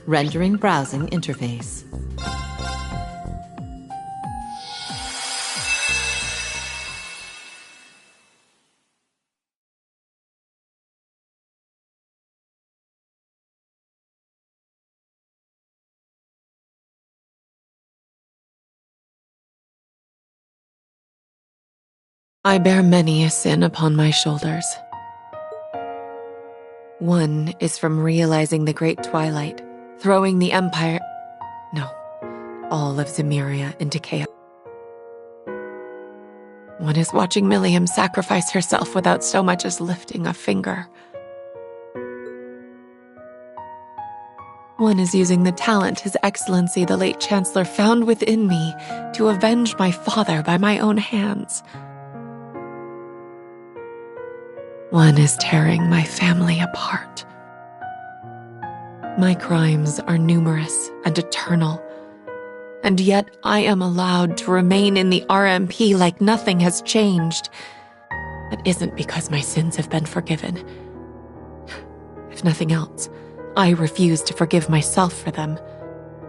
Rendering browsing interface. I bear many a sin upon my shoulders. One is from realizing the great twilight, throwing the Empire... No, all of Zemuria into chaos. One is watching Milliam sacrifice herself without so much as lifting a finger. One is using the talent His Excellency the late Chancellor found within me to avenge my father by my own hands. One is tearing my family apart. My crimes are numerous and eternal, and yet I am allowed to remain in the RMP like nothing has changed. That isn't because my sins have been forgiven. If nothing else, I refuse to forgive myself for them.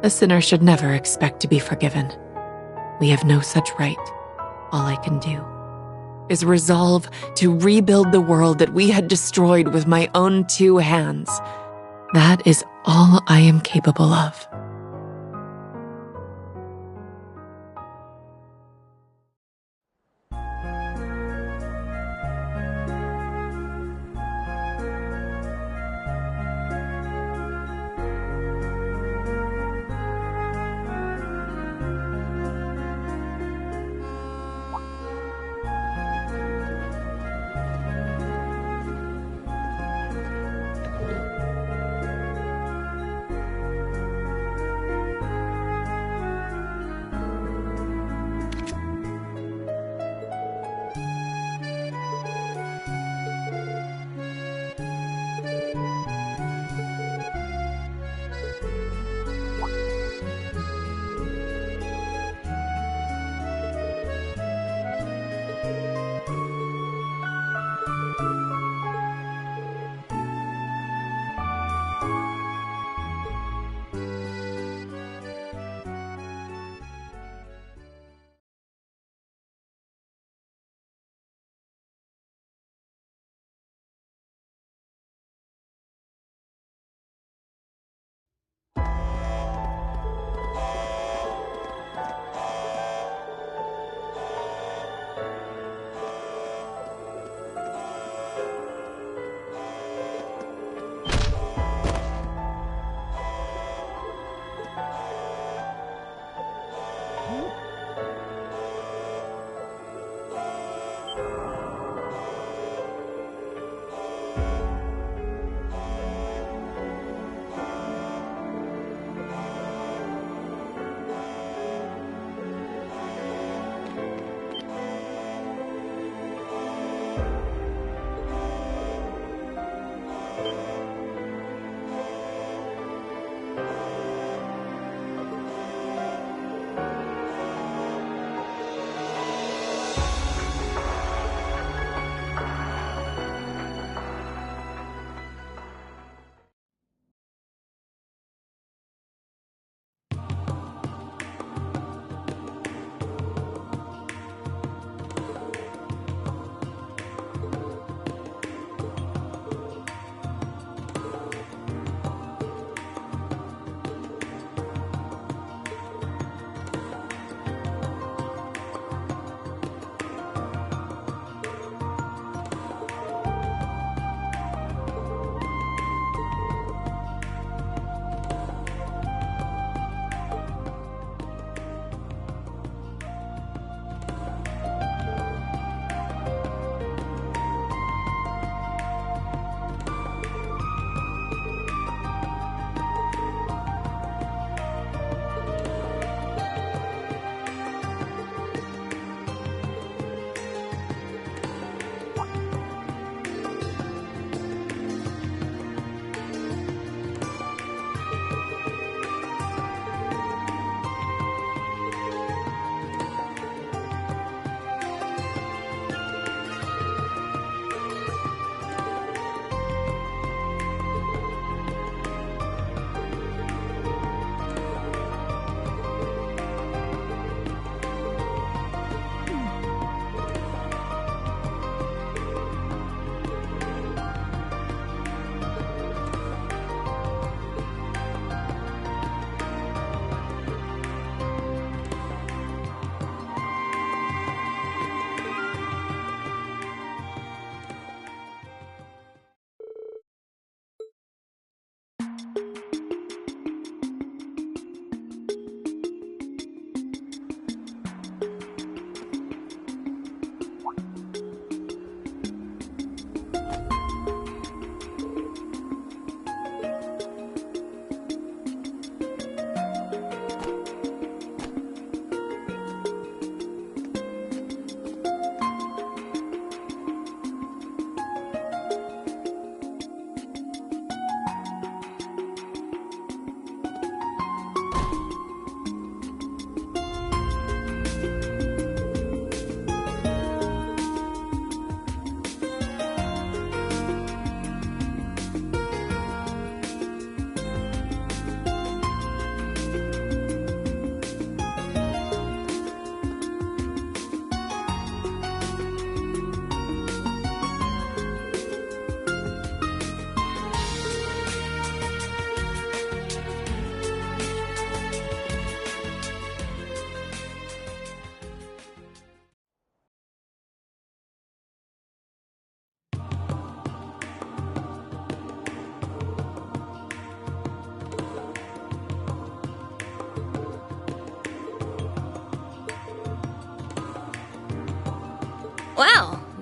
A sinner should never expect to be forgiven. We have no such right. All I can do is resolve to rebuild the world that we had destroyed with my own 2 hands. That is all I am capable of.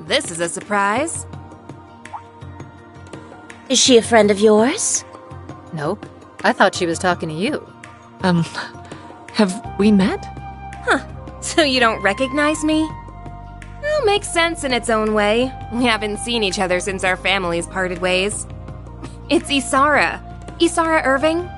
This is a surprise. Is she a friend of yours? Nope. I thought she was talking to you. Have we met? Huh. So you don't recognize me? Well, makes sense in its own way. We haven't seen each other since our families parted ways. It's Isara. Isara Irving?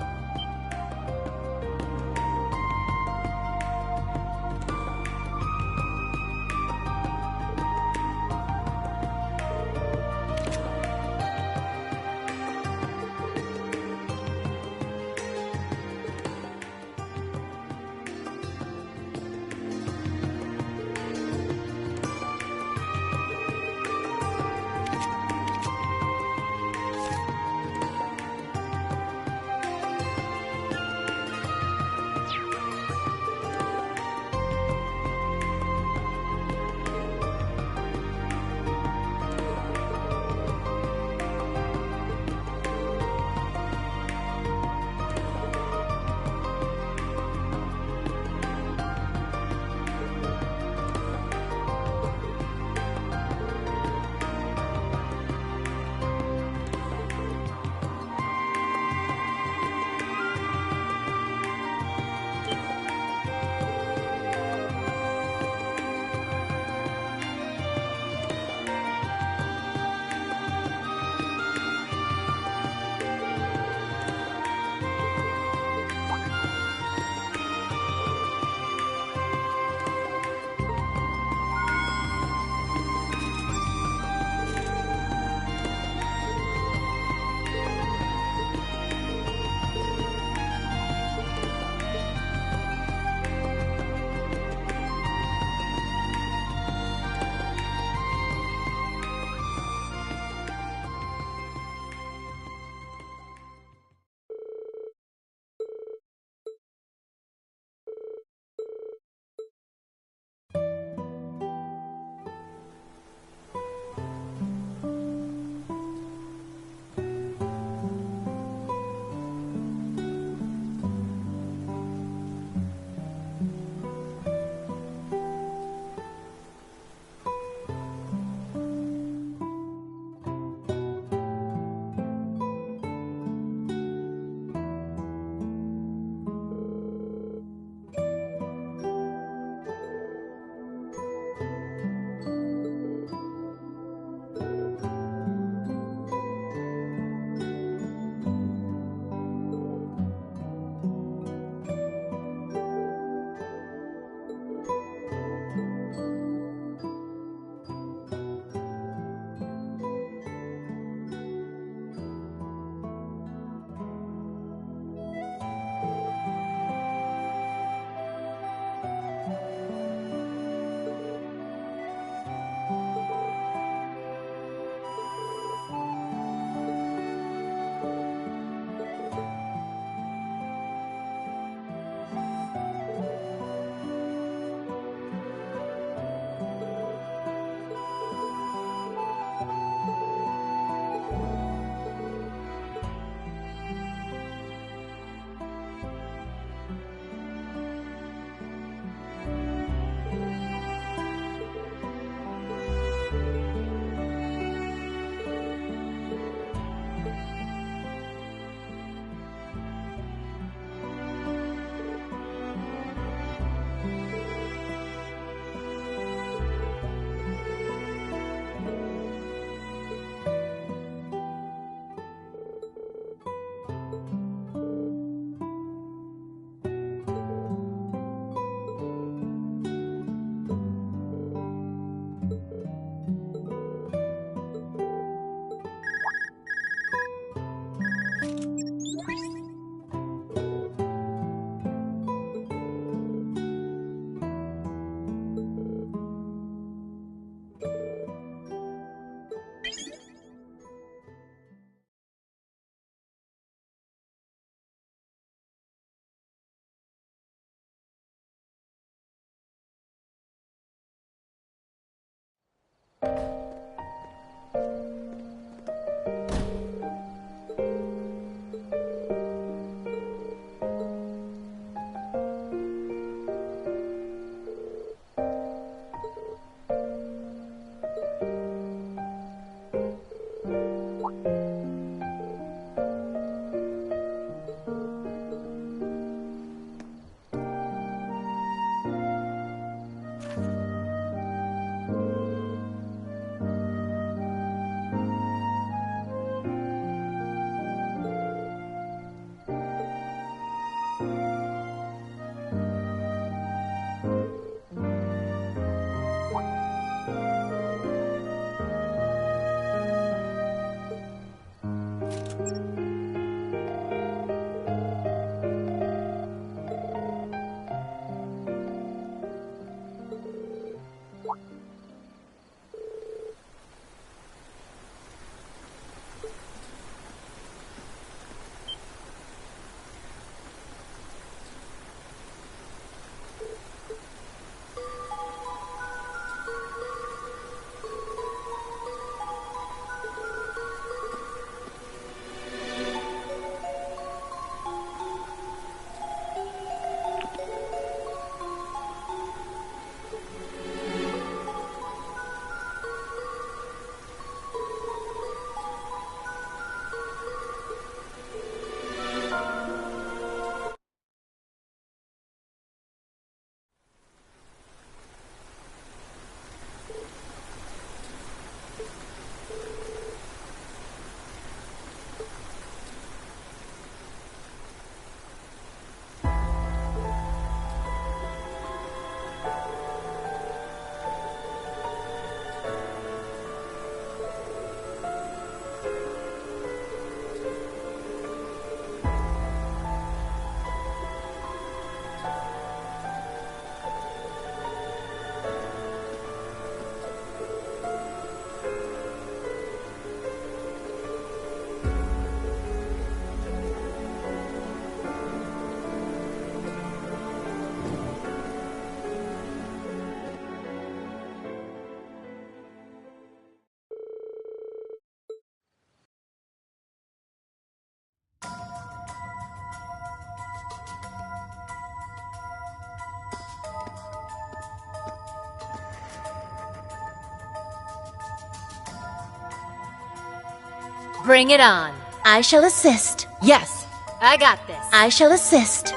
Bring it on. I shall assist. Yes, I got this. I shall assist.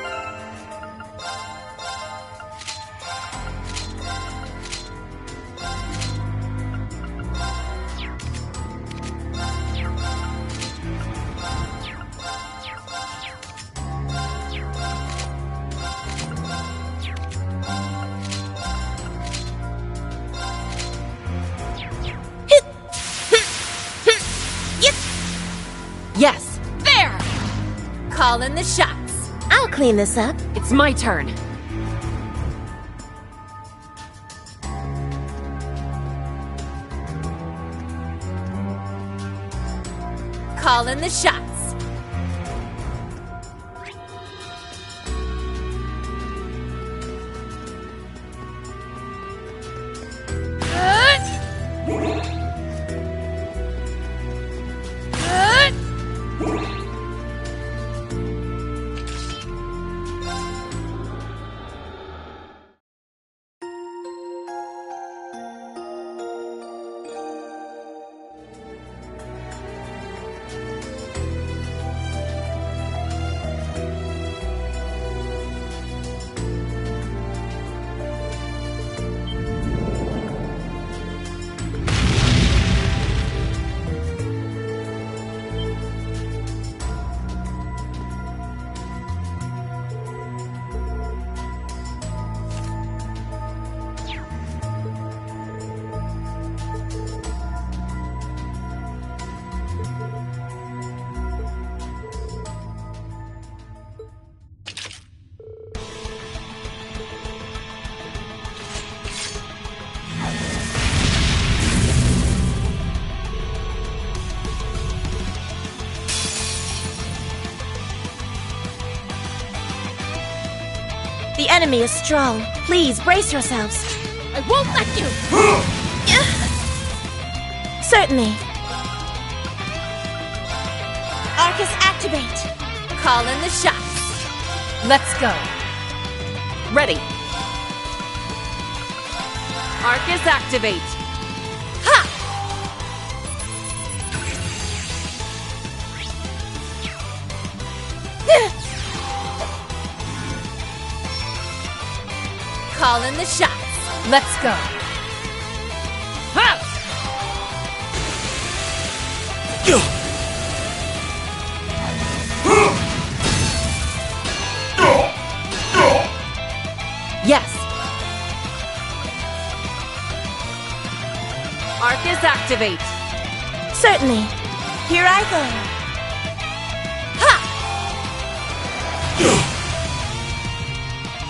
Yes, there! Calling the shots. I'll clean this up. It's my turn. Calling the shots. The enemy is strong. Please brace yourselves. I won't let you! Certainly. Arcus, activate. Calling the shots. Let's go. Ready. Arcus, activate. Ha! Call in the shots. Let's go. Ha! Yes. Arcus activate. Certainly. Here I go. Ha!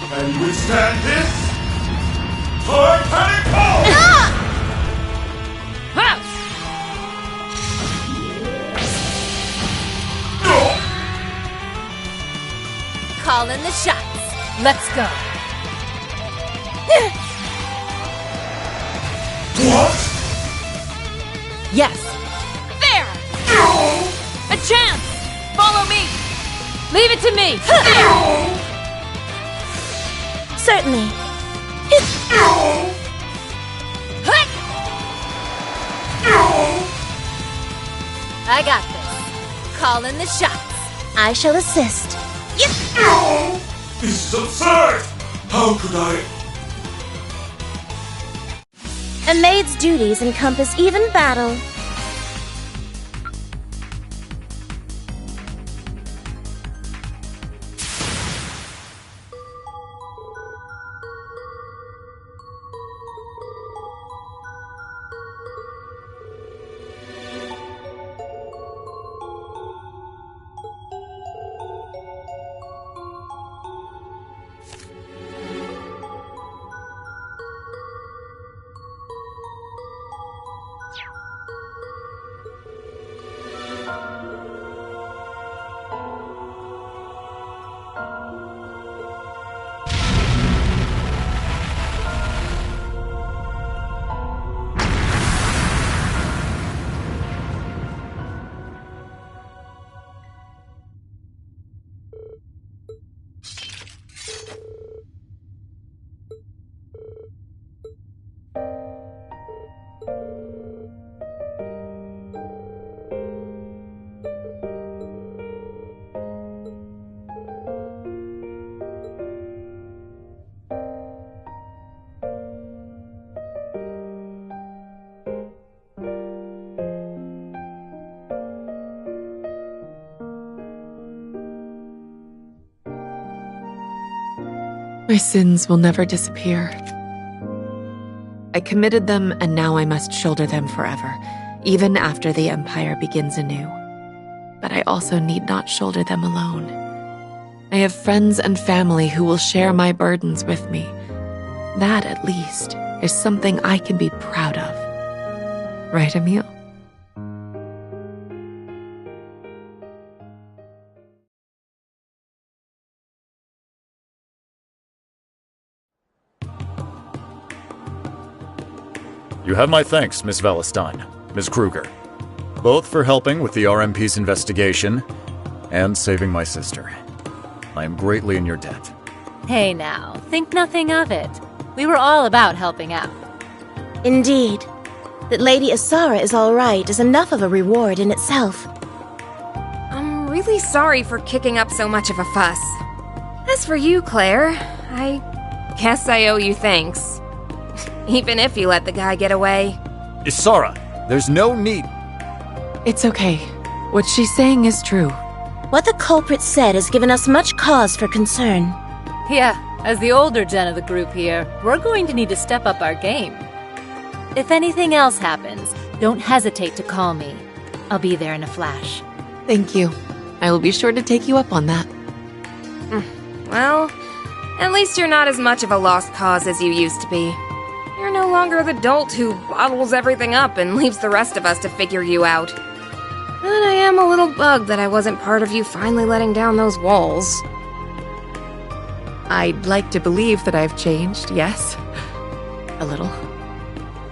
Can you withstand this? Titanic Pulse! Ha! Call in the shots. Let's go. What? Yes. There! A chance! Follow me! Leave it to me! Certainly. I got this. Call in the shots. I shall assist. This is absurd! How could I? A maid's duties encompass even battle. My sins will never disappear. I committed them, and now I must shoulder them forever, even after the Empire begins anew. But I also need not shoulder them alone. I have friends and family who will share my burdens with me. That, at least, is something I can be proud of. Right, Emil? You have my thanks, Miss Valestein, Miss Kruger, both for helping with the RMP's investigation and saving my sister. I am greatly in your debt. Hey now, think nothing of it. We were all about helping out. Indeed. That Lady Isara is all right is enough of a reward in itself. I'm really sorry for kicking up so much of a fuss. As for you, Claire, I guess I owe you thanks. Even if you let the guy get away. Isara, there's no need. It's okay. What she's saying is true. What the culprit said has given us much cause for concern. Yeah, as the older gen of the group here, we're going to need to step up our game. If anything else happens, don't hesitate to call me. I'll be there in a flash. Thank you. I will be sure to take you up on that. Well, at least you're not as much of a lost cause as you used to be. You're no longer the dolt who bottles everything up and leaves the rest of us to figure you out. But I am a little bugged that I wasn't part of you finally letting down those walls. I'd like to believe that I've changed, yes. A little.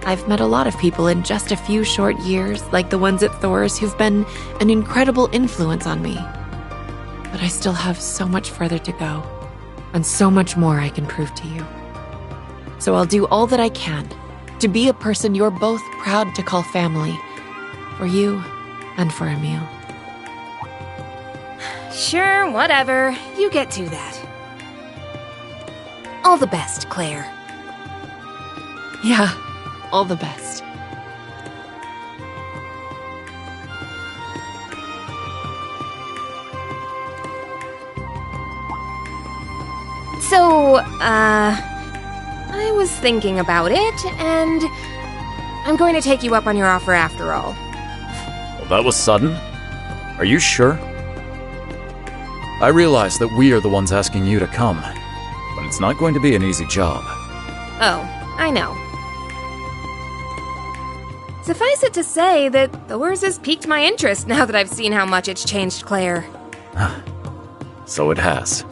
I've met a lot of people in just a few short years, like the ones at Thor's, who've been an incredible influence on me. But I still have so much further to go, and so much more I can prove to you. So I'll do all that I can to be a person you're both proud to call family, for you and for Emil. Sure, whatever. You get to that. All the best, Claire. Yeah, all the best. So, I was thinking about it, and I'm going to take you up on your offer after all. Well, that was sudden. Are you sure? I realize that we are the ones asking you to come, but it's not going to be an easy job. Oh, I know. Suffice it to say that Thor's has piqued my interest now that I've seen how much it's changed Claire. So it has.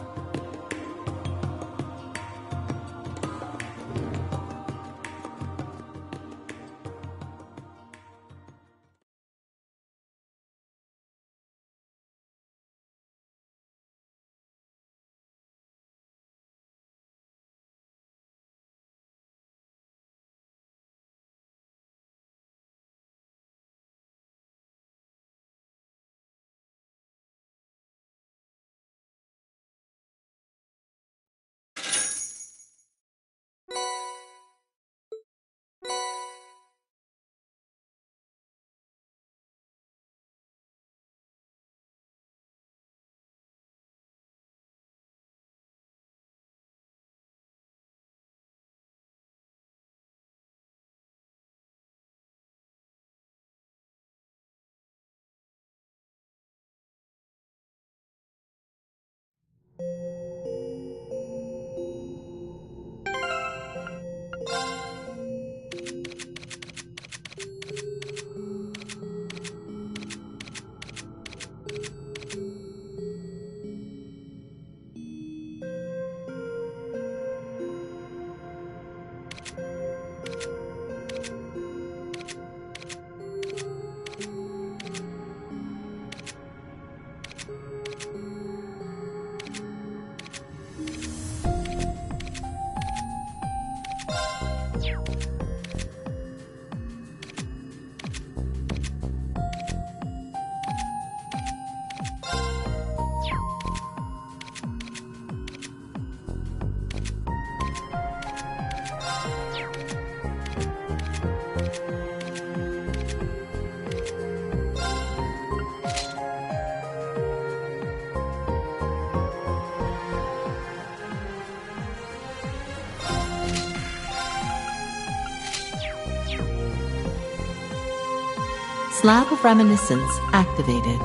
Slab of Reminiscence activated.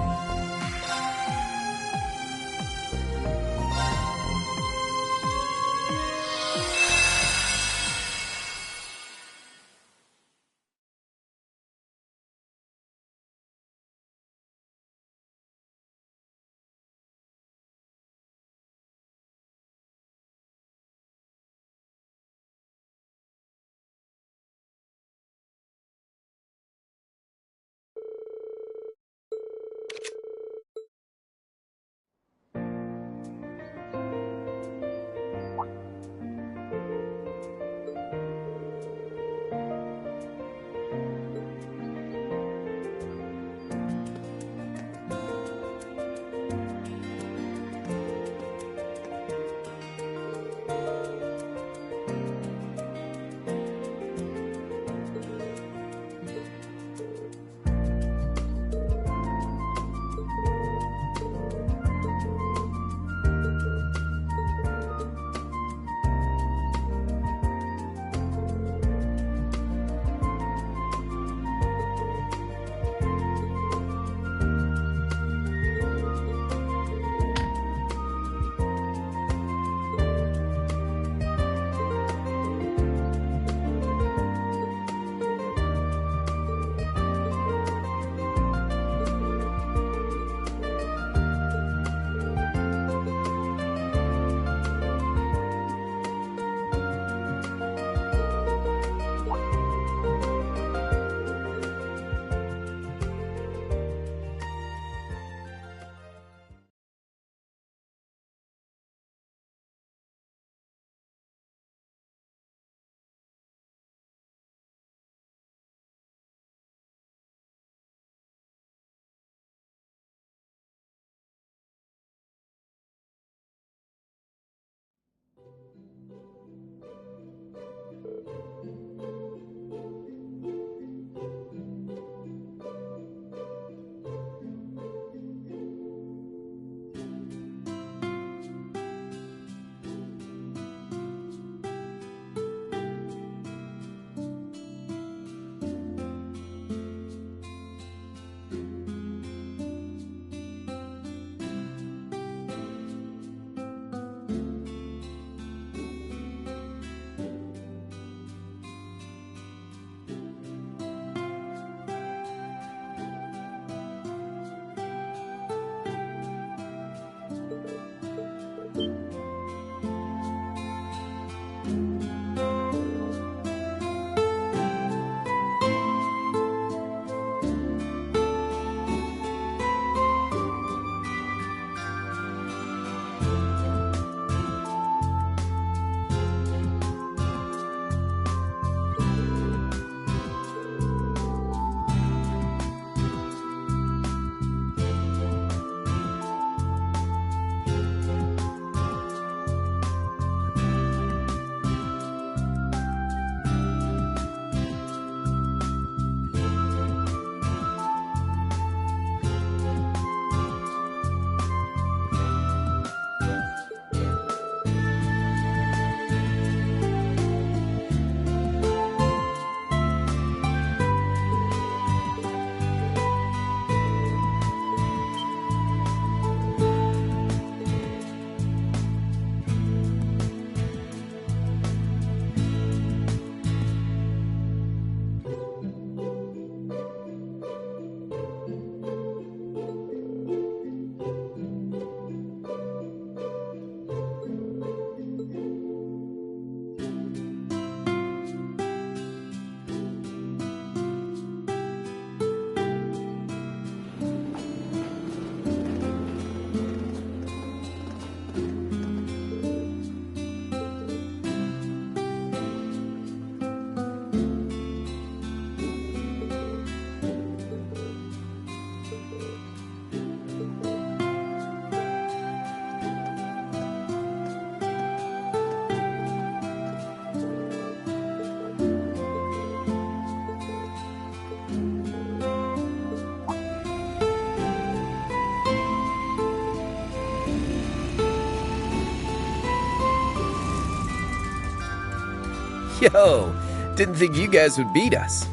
Yo, didn't think you guys would beat us.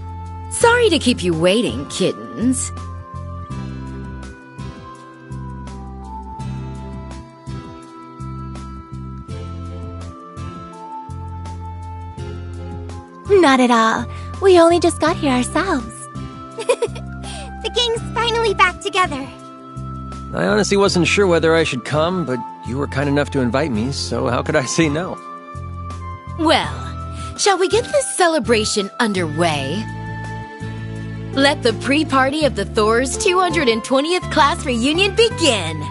Sorry to keep you waiting, kittens. Not at all. We only just got here ourselves. The gang's finally back together. I honestly wasn't sure whether I should come, but you were kind enough to invite me, so how could I say no? Well, shall we get this celebration underway? Let the pre-party of the Thor's 220th class reunion begin!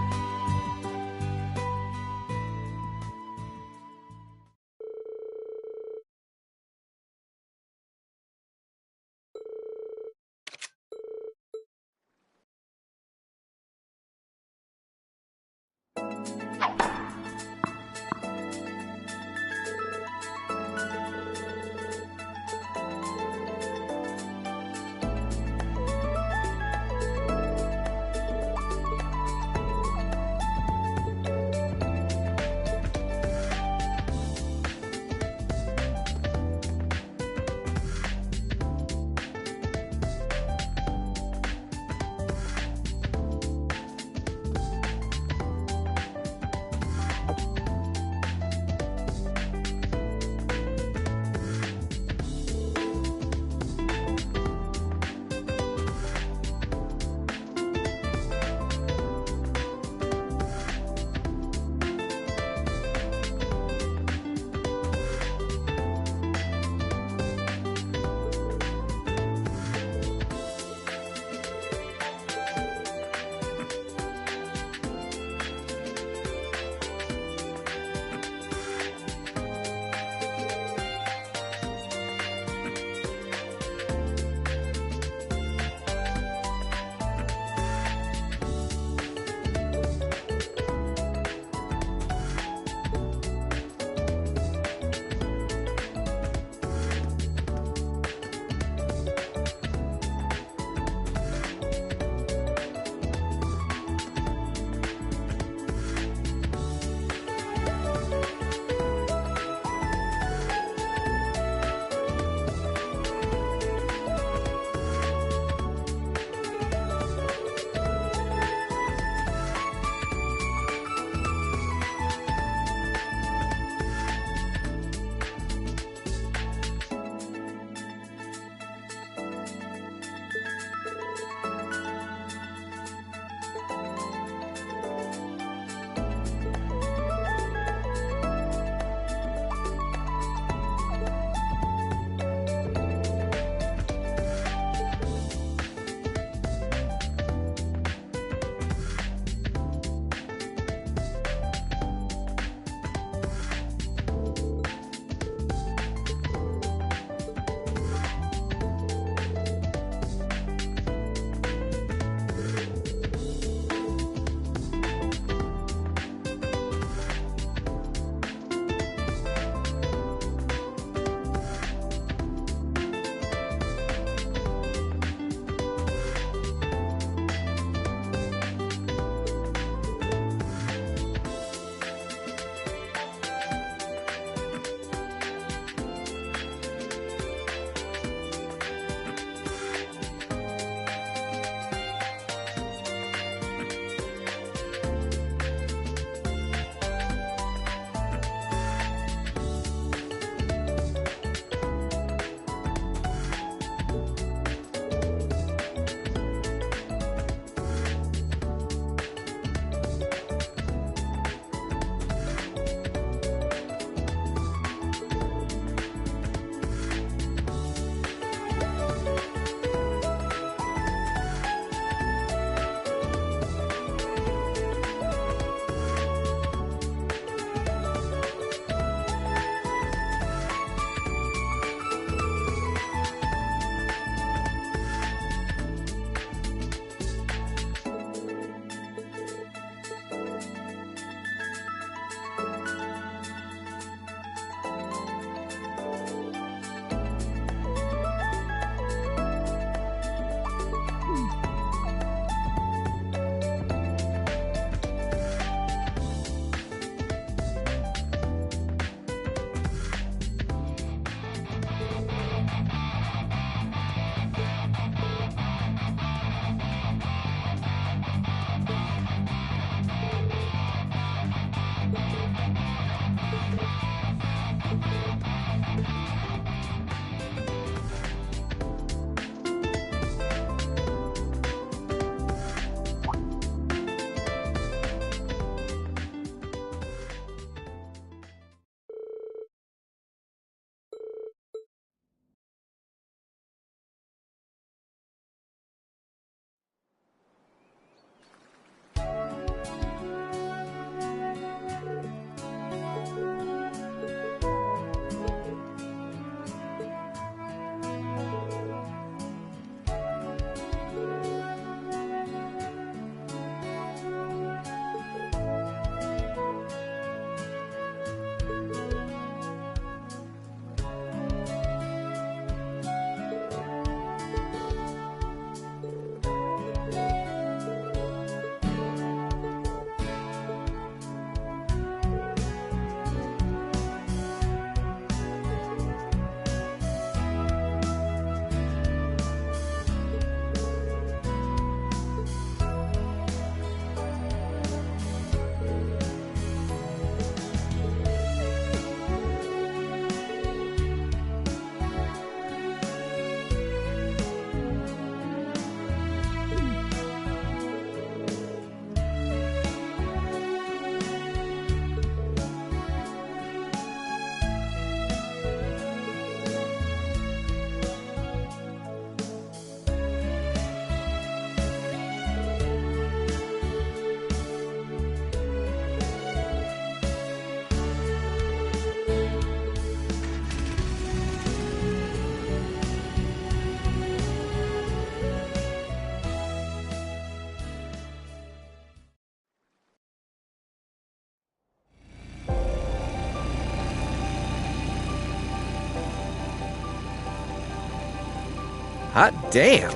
Hot damn.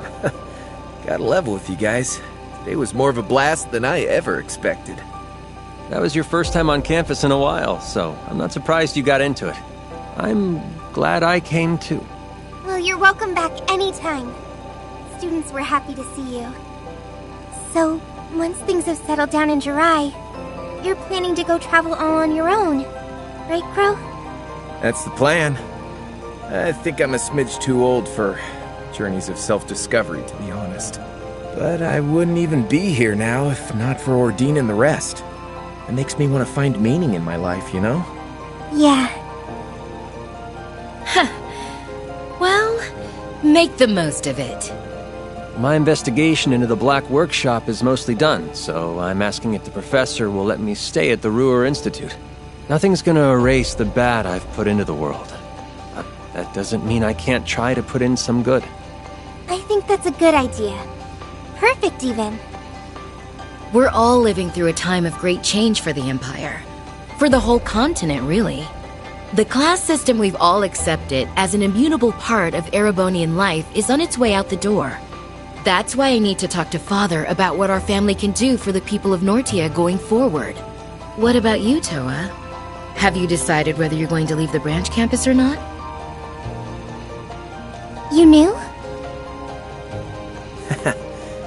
Gotta level with you guys. Today was more of a blast than I ever expected. That was your first time on campus in a while, so I'm not surprised you got into it. I'm glad I came too. Well, you're welcome back anytime. Students were happy to see you. So, once things have settled down in Jirai, you're planning to go travel all on your own, right, Crow? That's the plan. I think I'm a smidge too old for journeys of self-discovery, to be honest. But I wouldn't even be here now if not for Ordine and the rest. It makes me want to find meaning in my life, you know? Yeah. Well, make the most of it. My investigation into the Black Workshop is mostly done, so I'm asking if the professor will let me stay at the Ruhr Institute. Nothing's gonna erase the bad I've put into the world. But that doesn't mean I can't try to put in some good. I think that's a good idea. Perfect, even. We're all living through a time of great change for the Empire. For the whole continent, really. The class system we've all accepted as an immutable part of Erebonian life is on its way out the door. That's why I need to talk to Father about what our family can do for the people of Nortia going forward. What about you, Toa? Have you decided whether you're going to leave the branch campus or not? You knew?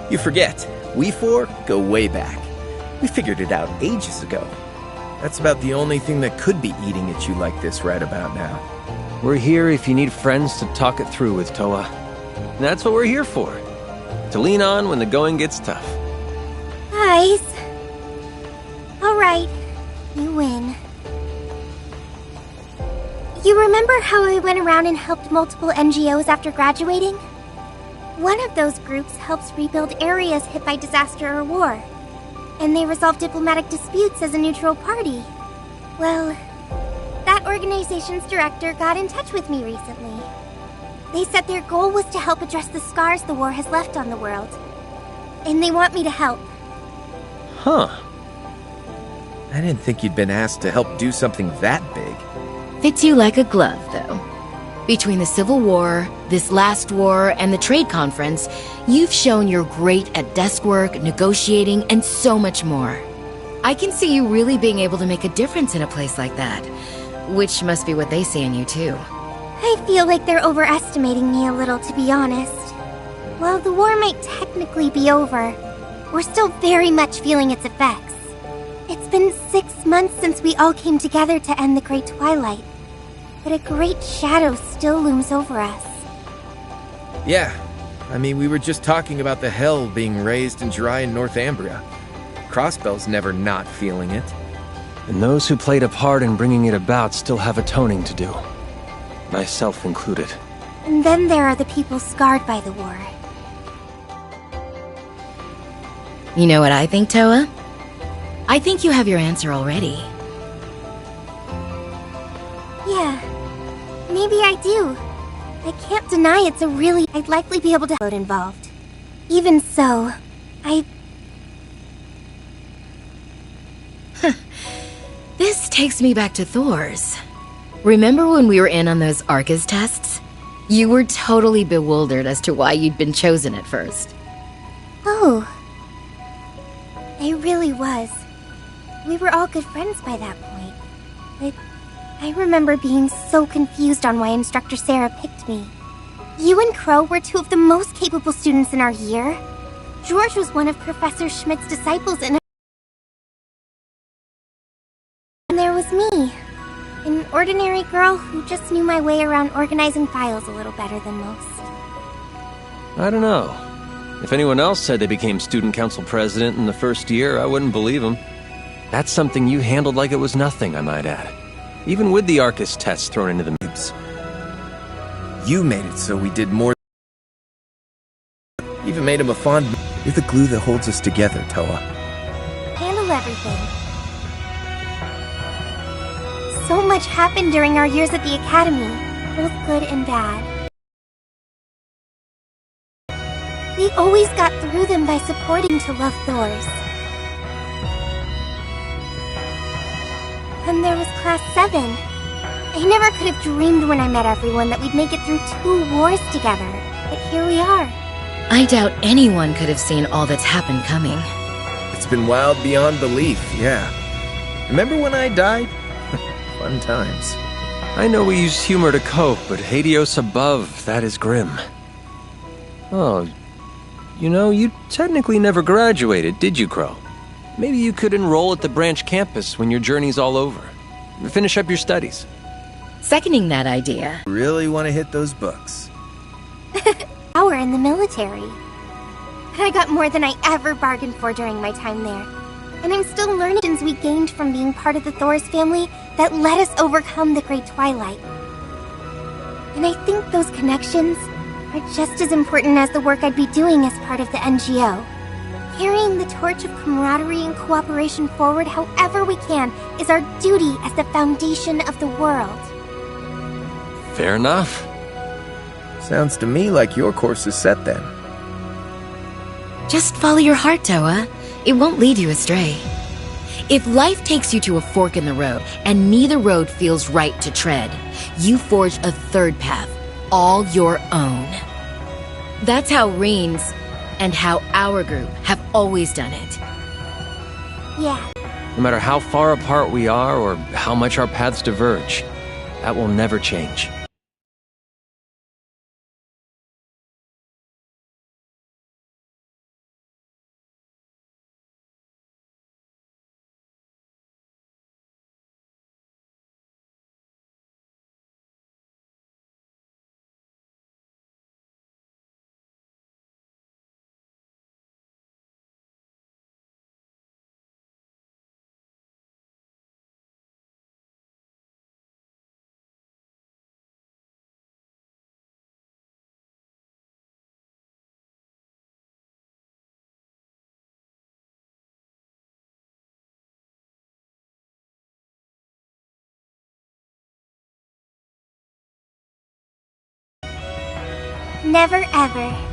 You forget, we four go way back. We figured it out ages ago. That's about the only thing that could be eating at you like this right about now. We're here if you need friends to talk it through with, Toa. And that's what we're here for. To lean on when the going gets tough. Guys. Alright, you win. You remember how I went around and helped multiple NGOs after graduating? One of those groups helps rebuild areas hit by disaster or war. And they resolve diplomatic disputes as a neutral party. Well, that organization's director got in touch with me recently. They said their goal was to help address the scars the war has left on the world. And they want me to help. Huh. I didn't think you'd been asked to help do something that big. Fits you like a glove, though. Between the Civil War, this last war, and the trade conference, you've shown you're great at desk work, negotiating, and so much more. I can see you really being able to make a difference in a place like that. Which must be what they see in you, too. I feel like they're overestimating me a little, to be honest. While the war might technically be over, we're still very much feeling its effects. It's been 6 months since we all came together to end the Great Twilight. But a great shadow still looms over us. Yeah. I mean, we were just talking about the hell being raised in Jirai and Northumbria. Crossbell's never not feeling it. And those who played a part in bringing it about still have atoning to do. Myself included. And then there are the people scarred by the war. You know what I think, Toa? I think you have your answer already. Yeah, maybe I do. I can't deny it's a really... I'd likely be able to get involved. Even so, This takes me back to Thor's. Remember when we were in on those Arcus tests? You were totally bewildered as to why you'd been chosen at first. Oh. I really was. We were all good friends by that point. But I remember being so confused on why Instructor Sarah picked me. You and Crow were two of the most capable students in our year. George was one of Professor Schmidt's disciples and there was me. An ordinary girl who just knew my way around organizing files a little better than most. I don't know. If anyone else said they became student council president in the first year, I wouldn't believe them. That's something you handled like it was nothing, I might add. Even with the Arcus tests thrown into the mix. You made it so we did more. Even made him a fond... You're the glue that holds us together, Toa. Handle everything. So much happened during our years at the Academy, both good and bad. We always got through them by supporting to love Thor's. And there was Class 7. I never could have dreamed when I met everyone that we'd make it through 2 wars together. But here we are. I doubt anyone could have seen all that's happened coming. It's been wild beyond belief, yeah. Remember when I died? Fun times. I know we use humor to cope, but Hades above, that is grim. Oh, you know, you technically never graduated, did you, Crow? Maybe you could enroll at the branch campus when your journey's all over. Finish up your studies. Seconding that idea. Really want to hit those books. Hour in the military. And I got more than I ever bargained for during my time there. And I'm still learning lessons we gained from being part of the Thoris family that let us overcome the Great Twilight. And I think those connections are just as important as the work I'd be doing as part of the NGO. Carrying the torch of camaraderie and cooperation forward however we can is our duty as the foundation of the world. Fair enough. Sounds to me like your course is set then. Just follow your heart, Toa. It won't lead you astray. If life takes you to a fork in the road, and neither road feels right to tread, you forge a third path, all your own. That's how Reans and how our group have always done it. Yeah. No matter how far apart we are or how much our paths diverge, that will never change. Never ever.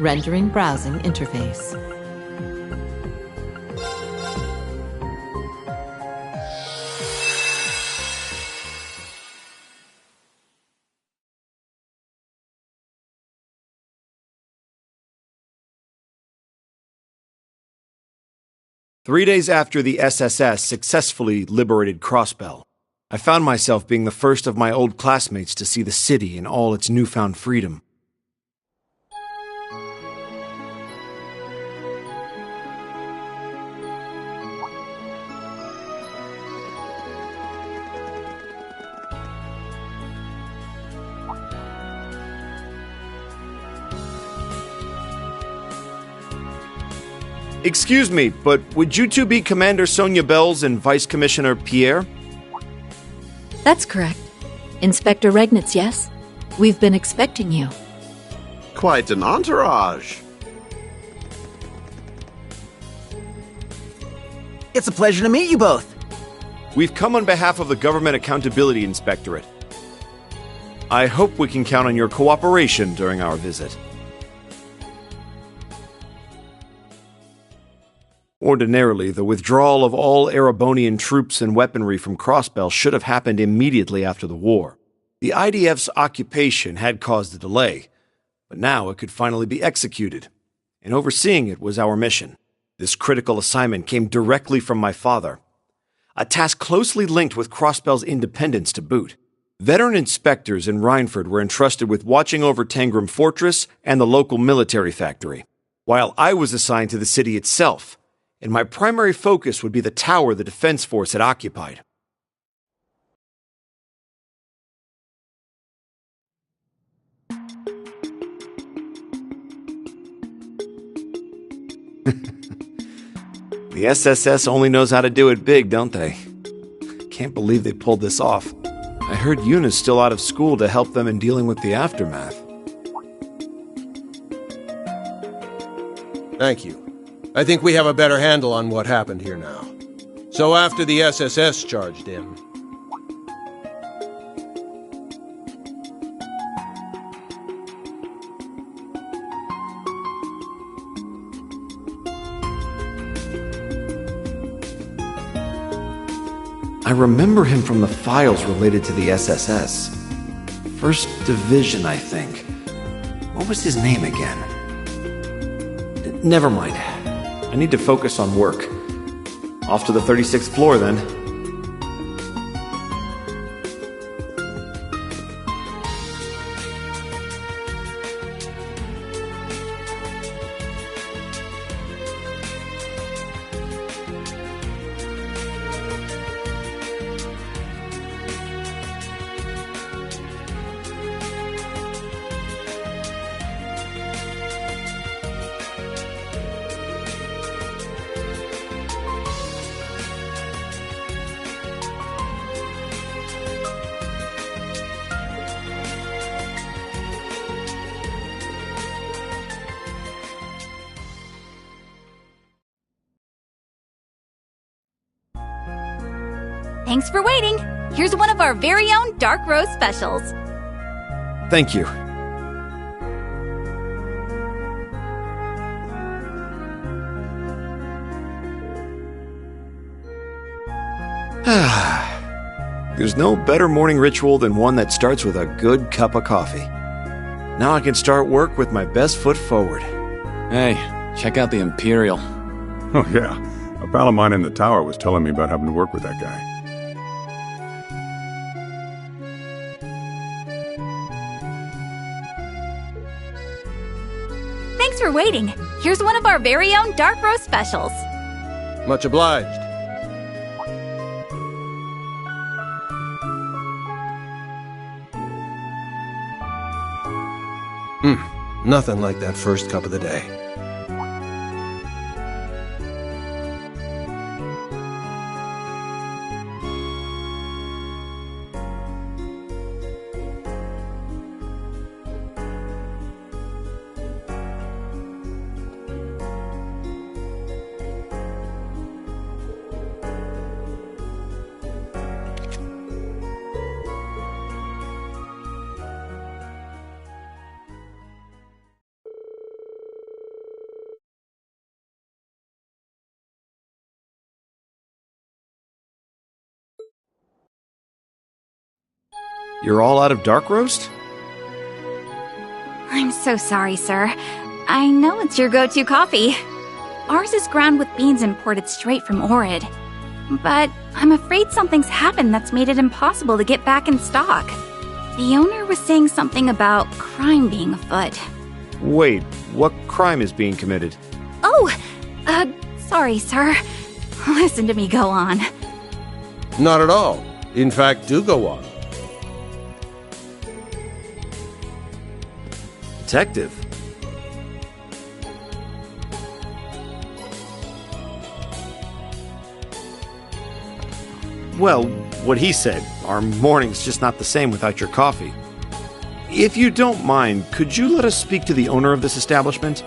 Rendering browsing interface. Three days after the SSS successfully liberated Crossbell, I found myself being the first of my old classmates to see the city in all its newfound freedom. Excuse me, but would you two be Commander Sonia Bells and Vice Commissioner Pierre? That's correct. Inspector Regnitz, yes? We've been expecting you. Quite an entourage. It's a pleasure to meet you both. We've come on behalf of the Government Accountability Inspectorate. I hope we can count on your cooperation during our visit. Ordinarily, the withdrawal of all Erebonian troops and weaponry from Crossbell should have happened immediately after the war. The IDF's occupation had caused a delay, but now it could finally be executed, and overseeing it was our mission. This critical assignment came directly from my father, a task closely linked with Crossbell's independence to boot. Veteran inspectors in Rhineford were entrusted with watching over Tangram Fortress and the local military factory, while I was assigned to the city itself, and my primary focus would be the tower the defense force had occupied. The SSS only knows how to do it big, don't they? Can't believe they pulled this off. I heard Yuna's still out of school to help them in dealing with the aftermath. Thank you. I think we have a better handle on what happened here now. So after the SSS charged in, I remember him from the files related to the SSS. First Division, I think. What was his name again? Never mind. I need to focus on work. Off to the 36th floor, then. Thanks for waiting. Here's one of our very own dark roast specials. Thank you. There's no better morning ritual than one that starts with a good cup of coffee. Now I can start work with my best foot forward. Hey, check out the Imperial. Oh yeah, a pal of mine in the tower was telling me about having to work with that guy. Thanks for waiting. Here's one of our very own dark roast specials. Much obliged. Nothing like that first cup of the day. You're all out of dark roast? I'm so sorry, sir. I know it's your go-to coffee. Ours is ground with beans imported straight from Orid. But I'm afraid something's happened that's made it impossible to get back in stock. The owner was saying something about crime being afoot. Wait, what crime is being committed? Oh, sorry, sir. Listen to me go on. Not at all. In fact, do go on. Detective? Well, what he said, our morning's just not the same without your coffee. If you don't mind, could you let us speak to the owner of this establishment?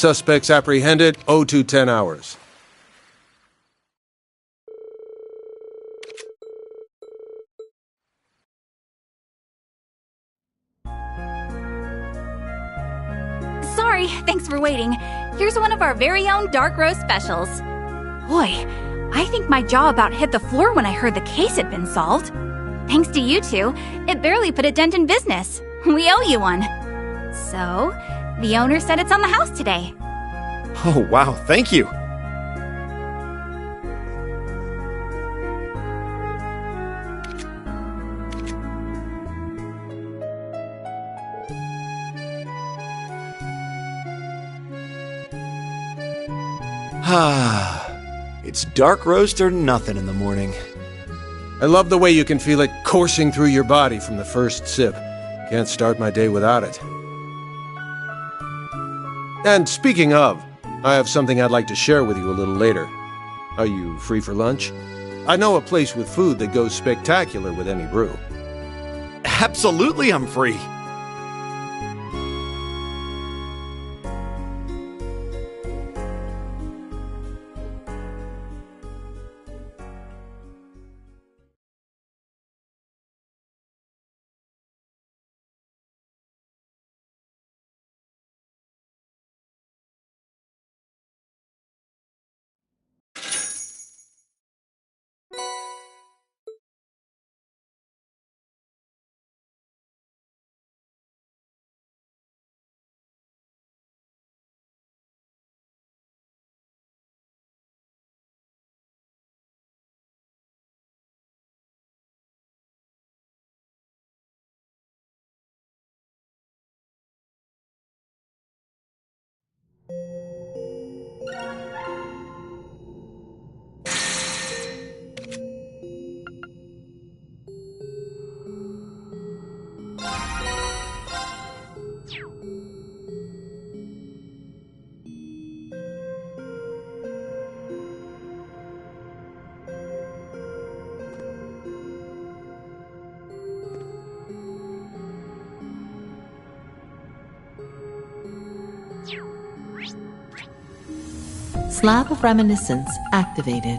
Suspects apprehended, 0210 hours. Sorry, thanks for waiting. Here's one of our very own dark roast specials. Boy, I think my jaw about hit the floor when I heard the case had been solved. Thanks to you two, it barely put a dent in business. We owe you one. So, the owner said it's on the house today. Oh, wow, thank you. It's dark roast or nothing in the morning. I love the way you can feel it coursing through your body from the first sip. Can't start my day without it. And speaking of, I have something I'd like to share with you a little later. Are you free for lunch? I know a place with food that goes spectacular with any brew. Absolutely, I'm free. Slab of Reminiscence activated.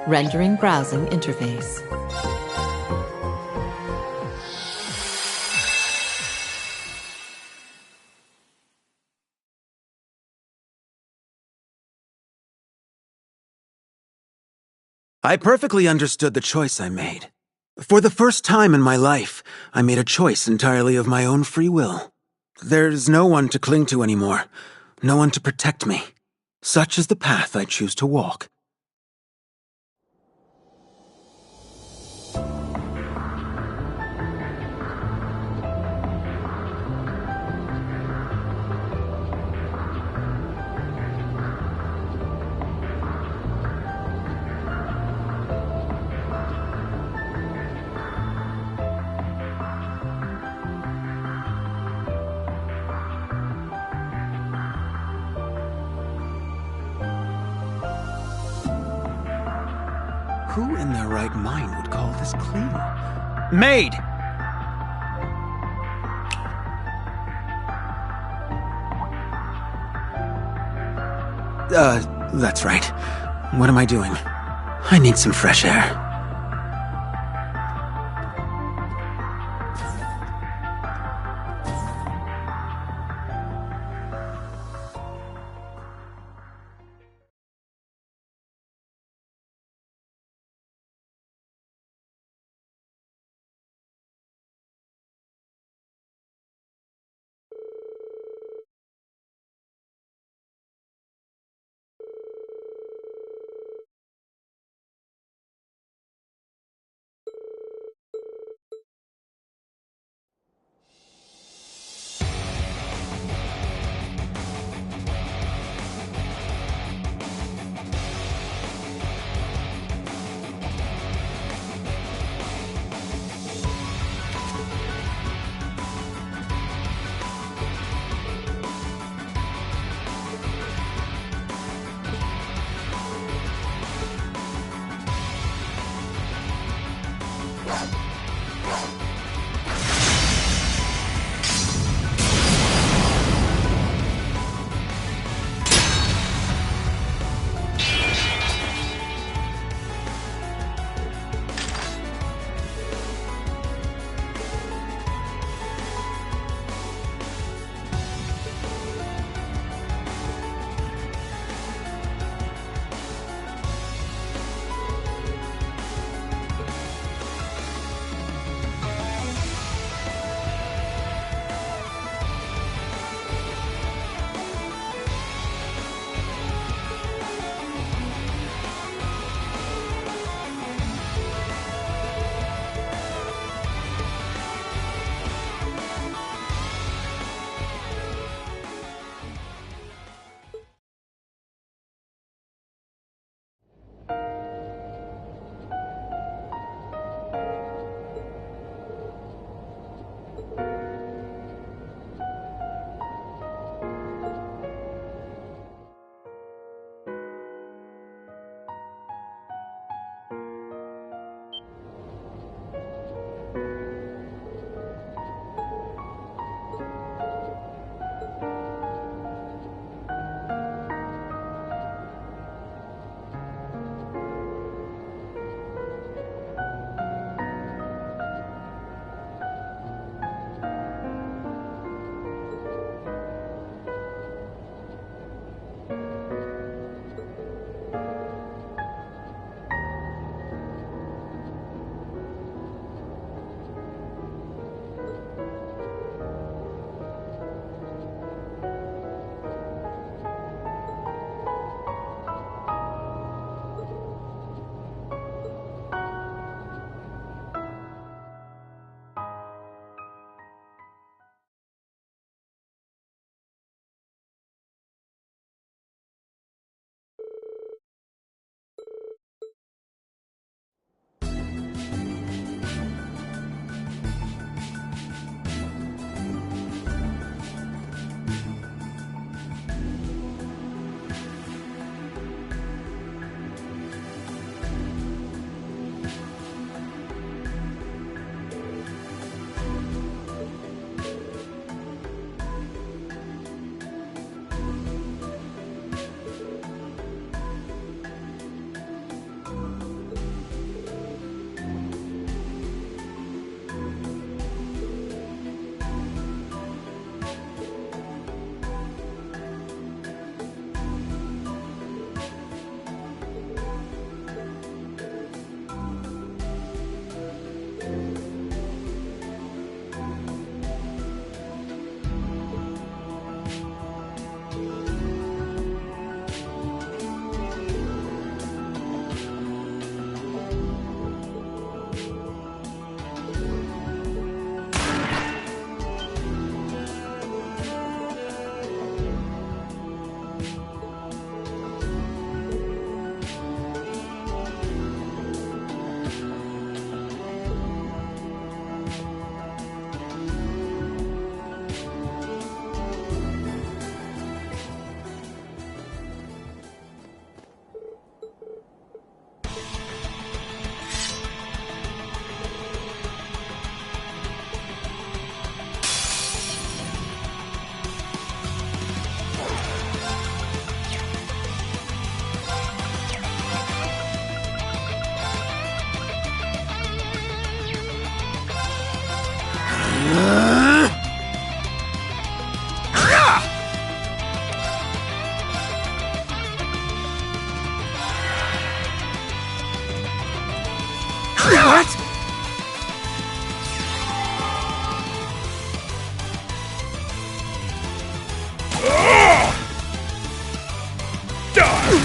Rendering browsing interface. I perfectly understood the choice I made. For the first time in my life, I made a choice entirely of my own free will. There's no one to cling to anymore, no one to protect me. Such is the path I choose to walk. Who in their right mind would call this clean? Maid! That's right. What am I doing? I need some fresh air.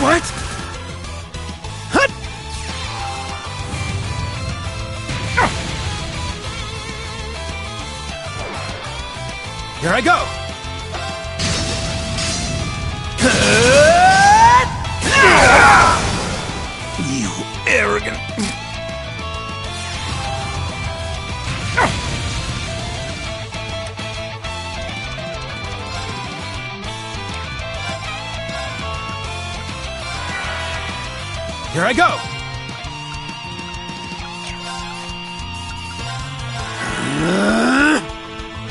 What? Hut! Here I go! You arrogant... Here I go!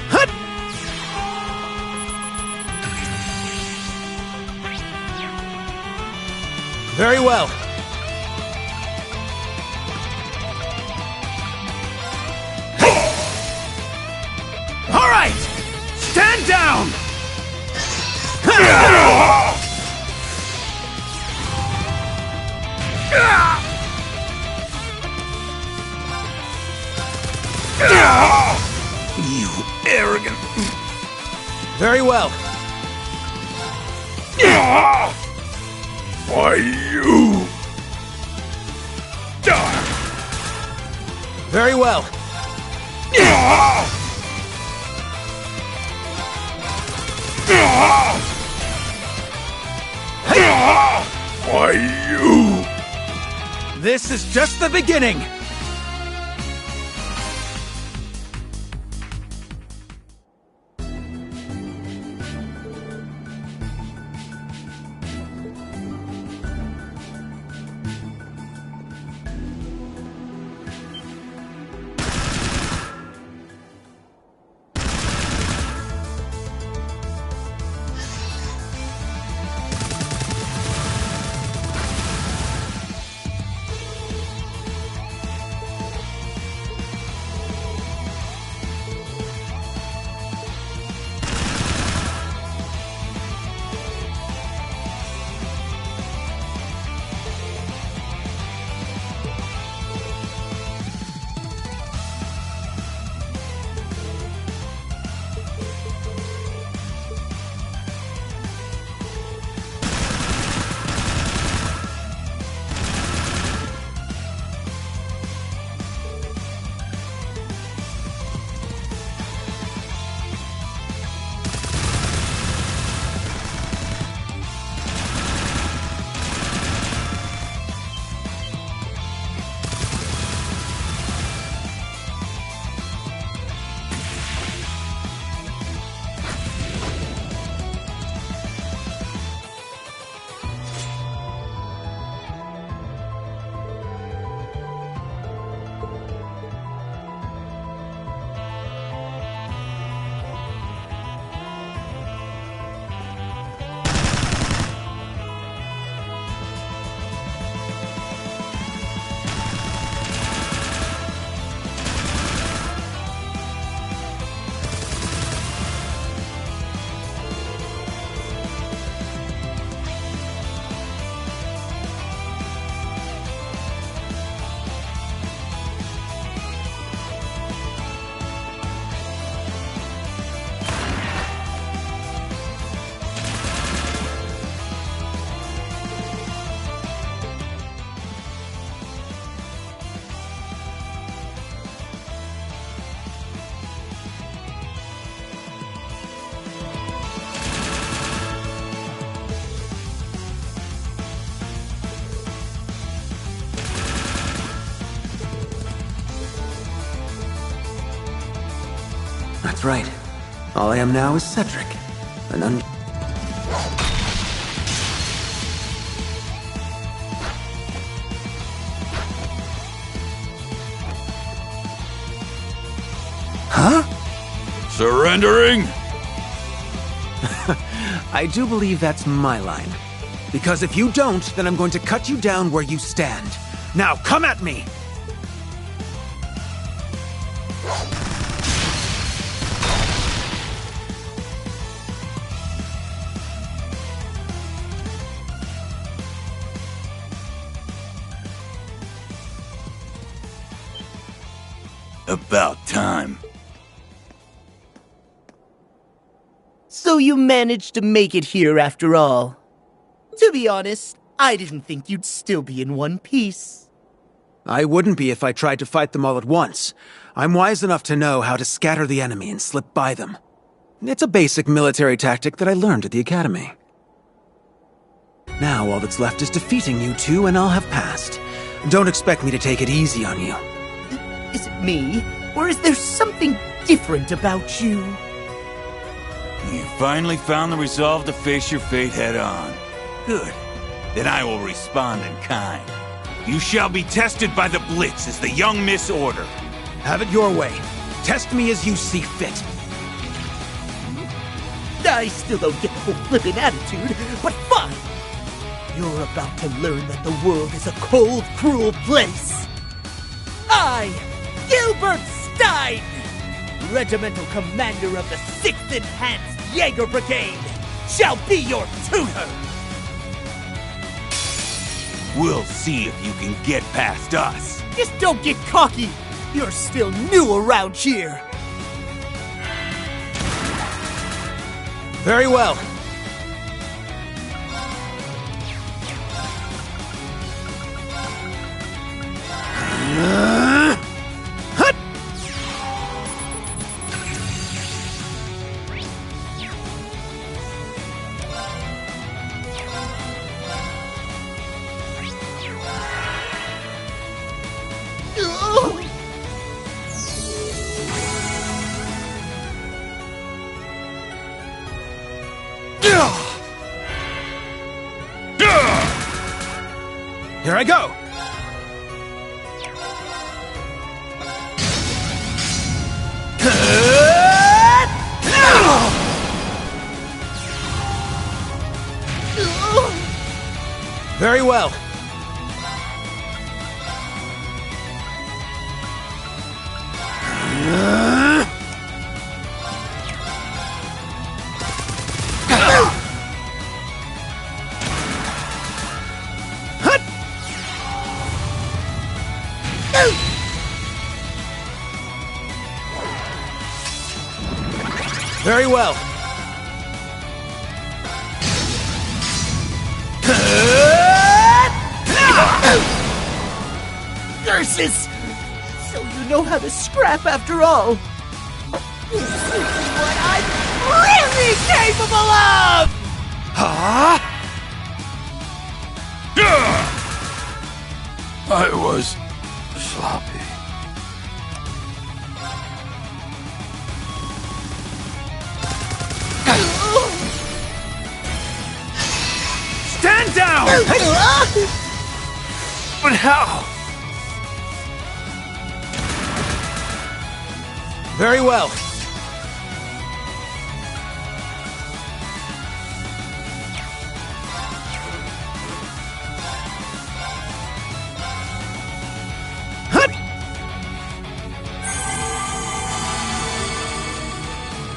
Hut! Very well. All right! Stand down! You arrogant... Very well. Why, you... Very well. Why, you... This is just the beginning. That's right. All I am now is Cedric. An Huh? Surrendering? I do believe that's my line. Because if you don't, then I'm going to cut you down where you stand. Now, come at me! About time. So you managed to make it here after all. To be honest, I didn't think you'd still be in one piece. I wouldn't be if I tried to fight them all at once. I'm wise enough to know how to scatter the enemy and slip by them. It's a basic military tactic that I learned at the academy. Now all that's left is defeating you two, and I'll have passed. Don't expect me to take it easy on you. Is it me, or is there something different about you? You finally found the resolve to face your fate head on. Good. Then I will respond in kind. You shall be tested by the Blitz as the young Miss Order. Have it your way. Test me as you see fit. I still don't get the whole flippin' attitude, but fine. You're about to learn that the world is a cold, cruel place. I, Gilbert Stein, Regimental Commander of the 6th Enhanced Jaeger Brigade, shall be your tutor. We'll see if you can get past us. Just don't get cocky. You're still new around here. Very well. Here I go! Very well. Very well. Curses! So you know how to scrap after all. This is what I'm really capable of! Huh? I was sloppy. Stand down! But how? Very well.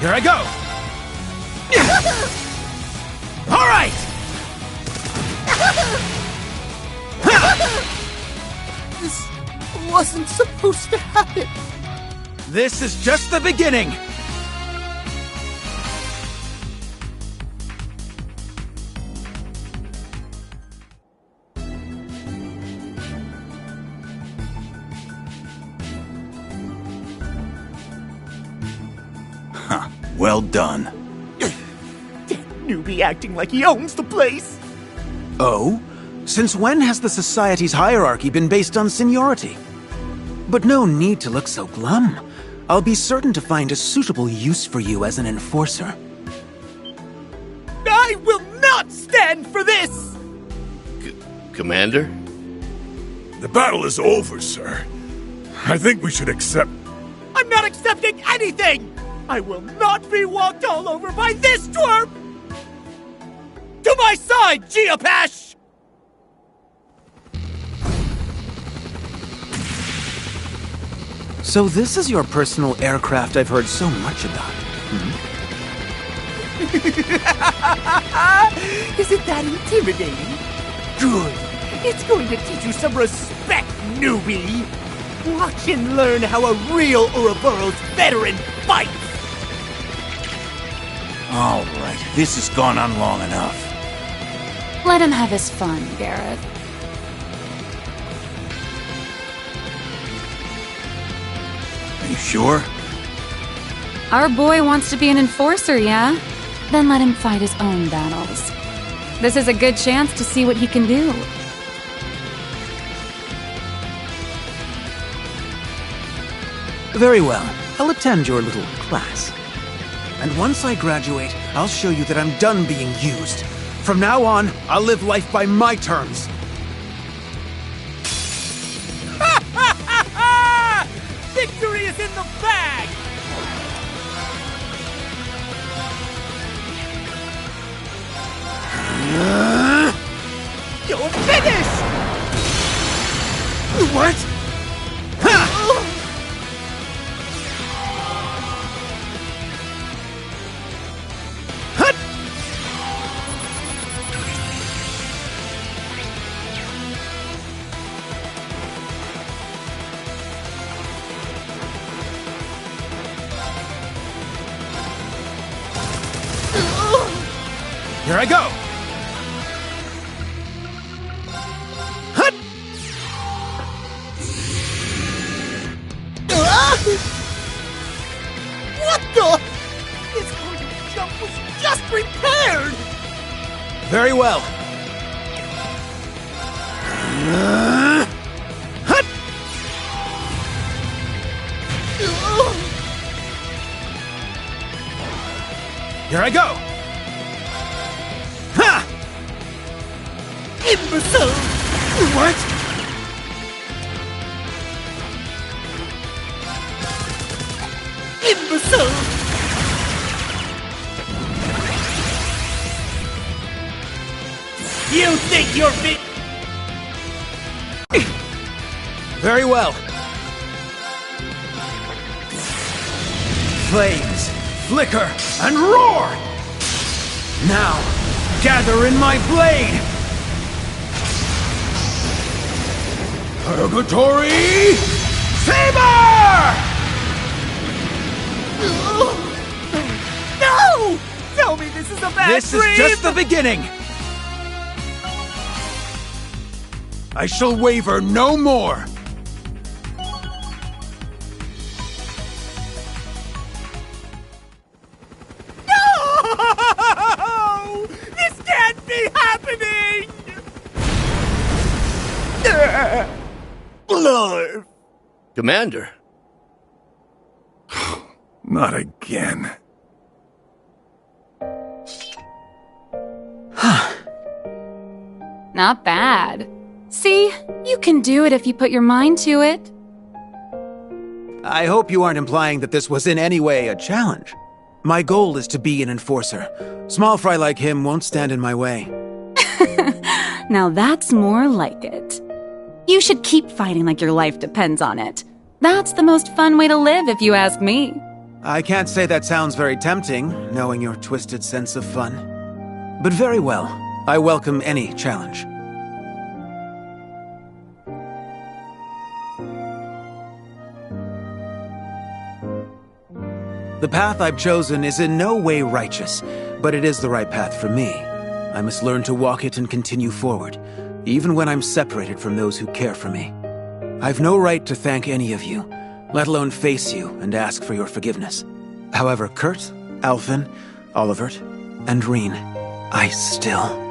Here I go! All right! This wasn't supposed to happen. This is just the beginning! Huh. Well done. That newbie acting like he owns the place. Oh? Since when has the Society's hierarchy been based on seniority? But no need to look so glum. I'll be certain to find a suitable use for you as an enforcer. I will not stand for this! Commander? The battle is over, sir. I think we should accept... I'm not accepting anything! I will not be walked all over by this twerp! To my side, Geopash! So this is your personal aircraft I've heard so much about. Isn't that intimidating? Good. It's going to teach you some respect, newbie. Watch and learn how a real Ouroboros veteran fights. All right, this has gone on long enough. Let him have his fun, Garrett. Are you sure? Our boy wants to be an enforcer, yeah? Then let him fight his own battles. This is a good chance to see what he can do. Very well. I'll attend your little class. And once I graduate, I'll show you that I'm done being used. From now on, I'll live life by my terms. Victory is in the bag! You're finished! What? Here I go! Hut! What the? This quantum jump was just prepared! Very well. Hut! Here I go! Ha! Imbecile! What? Imbecile! You think you're fit? Very well. Flames, flicker, and roar! Now, gather in my blade! Purgatory Saber! No! Tell me this is a bad This dream! is just the beginning! I shall waver no more! No! This can't be happening! Commander. Not again. Not bad. See? You can do it if you put your mind to it. I hope you aren't implying that this was in any way a challenge. My goal is to be an enforcer. Small fry like him won't stand in my way. Now that's more like it. You should keep fighting like your life depends on it. That's the most fun way to live, if you ask me. I can't say that sounds very tempting, knowing your twisted sense of fun. But very well. I welcome any challenge. The path I've chosen is in no way righteous, but it is the right path for me. I must learn to walk it and continue forward, even when I'm separated from those who care for me. I've no right to thank any of you, let alone face you and ask for your forgiveness. However, Kurt, Alphen, Olivert, and Reen, I still...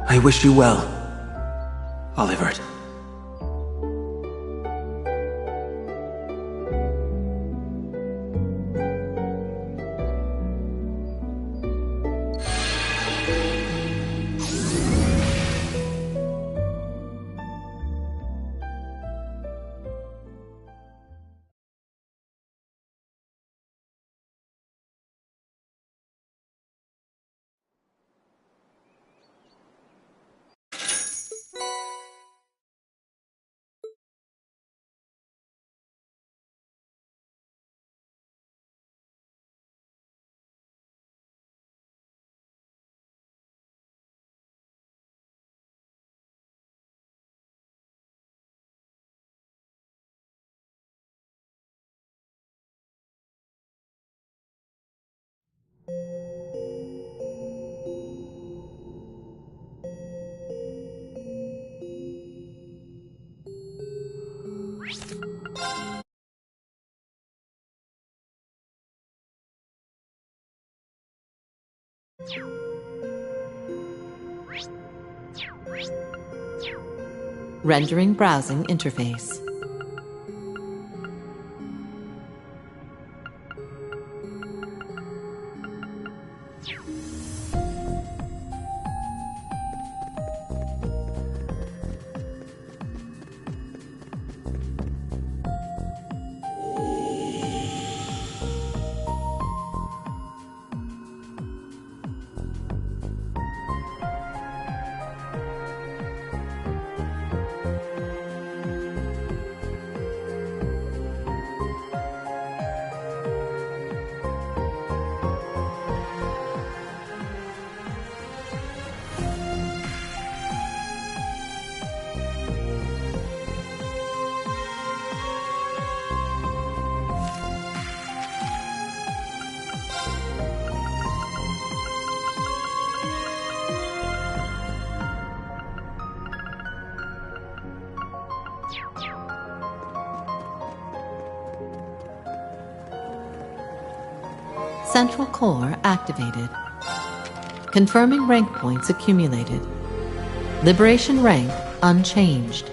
I wish you well, Olivert. Rendering browsing interface. Central core activated. Confirming rank points accumulated. Liberation rank unchanged.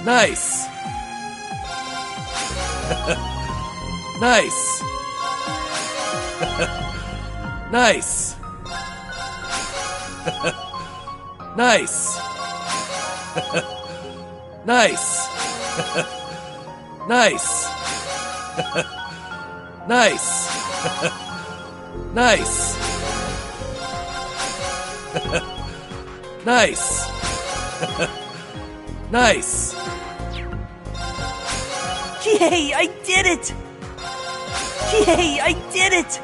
Nice! Nice! Nice! Nice! Nice! Nice! Nice! Nice! Nice! Nice! Yay, I did it! Yay, I did it!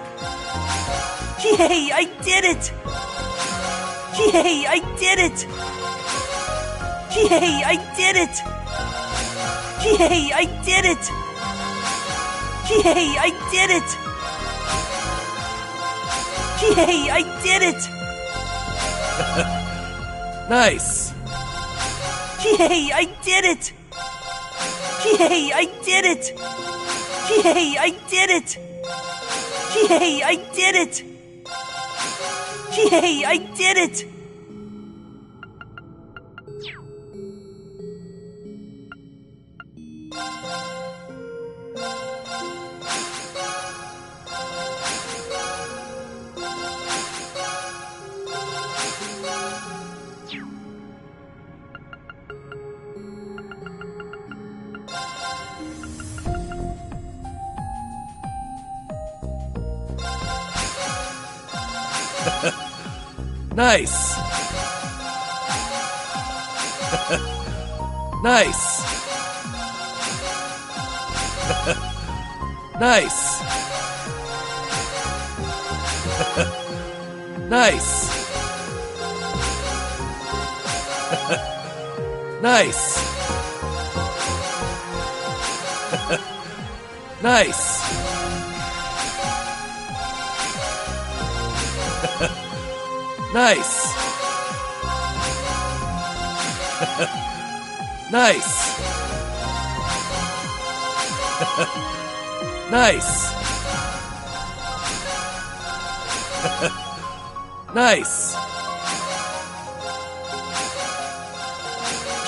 Yay, I did it! Yay, I did it! Yay, I did it! Yay, I did it! Yay, I did it! Yay, I did it! Nice! Yay, I did it! Yay, I did it! Yay, I did it! Yay, I did it! Yay, I did it! Nice. Nice. Nice. Nice. Nice. Nice. Nice. Nice. Nice. Nice.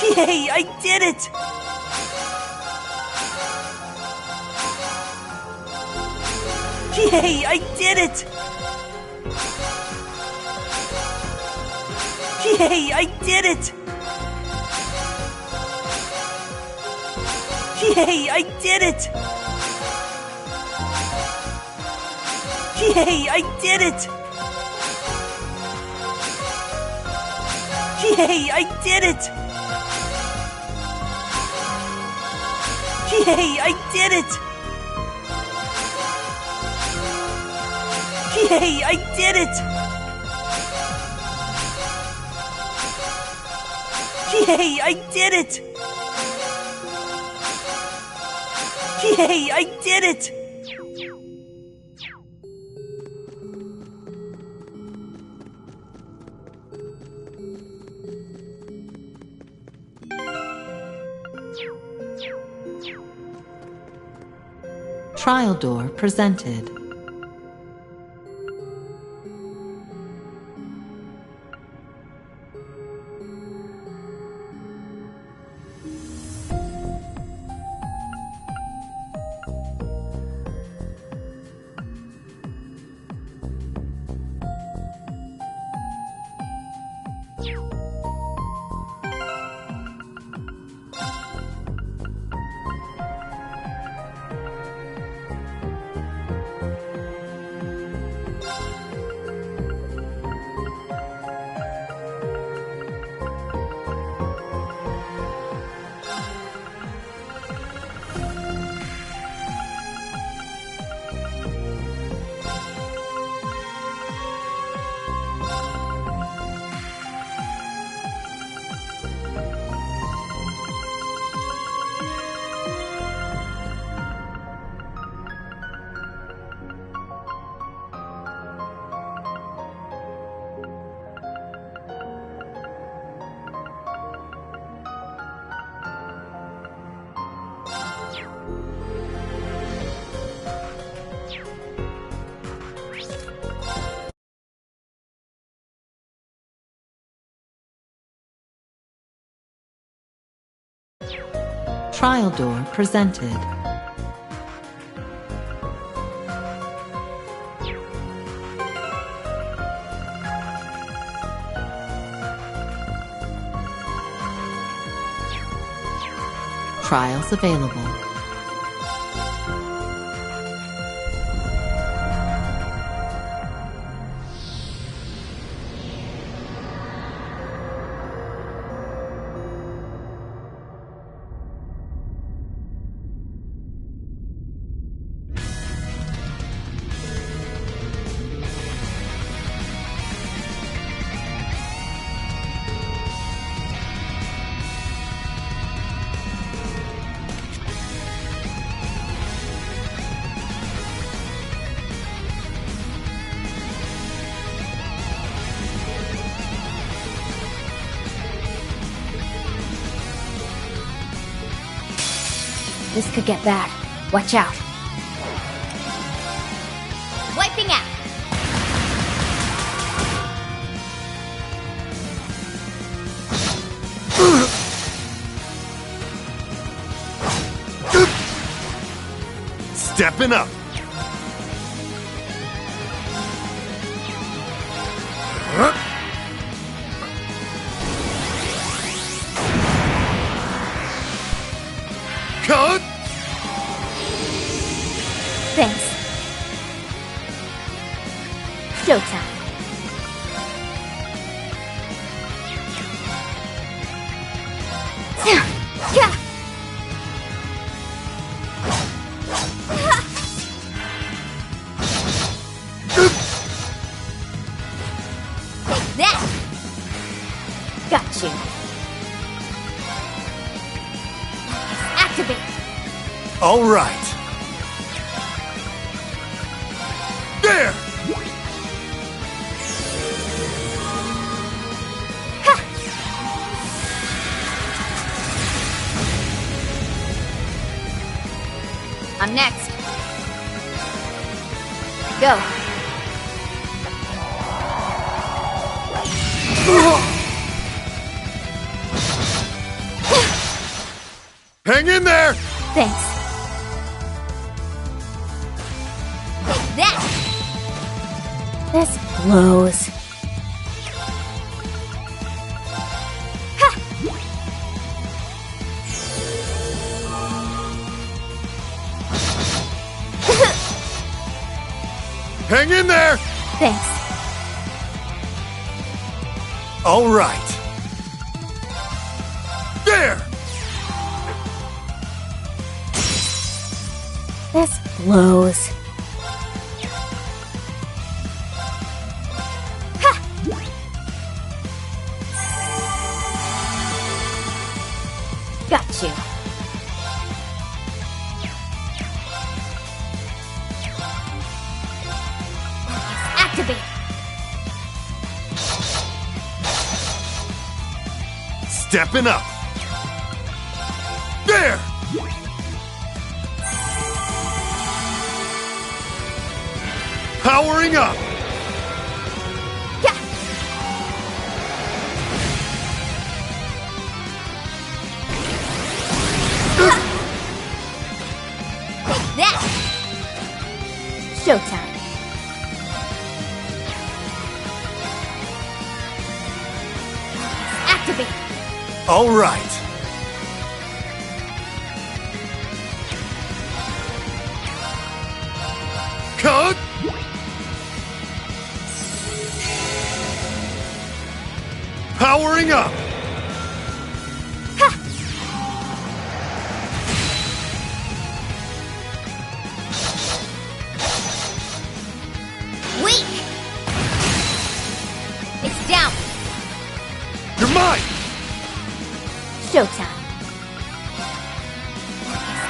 Yay, I did it! Yay, I did it! Yay, I did it! Yay, I did it! Yay, I did it! Yay, I did it! Yay, I did it! Yay, I did it! Yay, I did it! Yay, I did it! Trial door presented. Trial door presented. Trials available. This could get bad. Watch out. Wiping out. Stepping up. Cut! Thanks. Showtime. Got you. Activate. All right. There! I'm next. Go. Hang in there! Thanks. Take that! This blows. Hang in there! Thanks. All right. There! This blows. Got you. Activate. Stepping up. There! Powering up. Yeah. Take that. Showtime. Activate. All right. Cut! Powering up! Weak! It's down! You're mine! Showtime.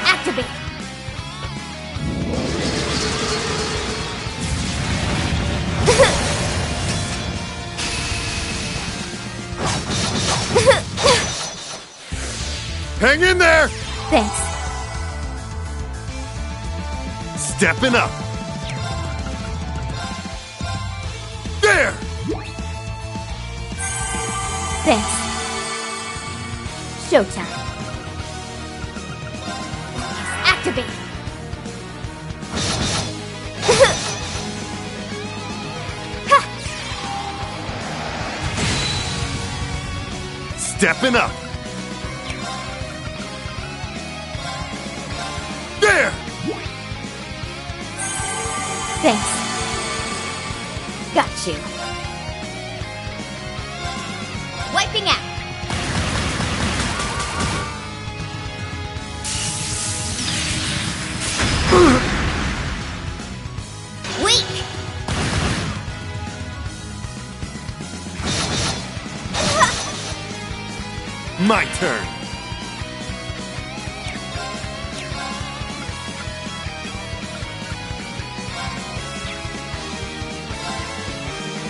Activate! Hang in there! Thanks. Stepping up. There! Thanks. Showtime. Activate. Stepping up. There! Thanks. Got you. Wiping out. Weak. My turn.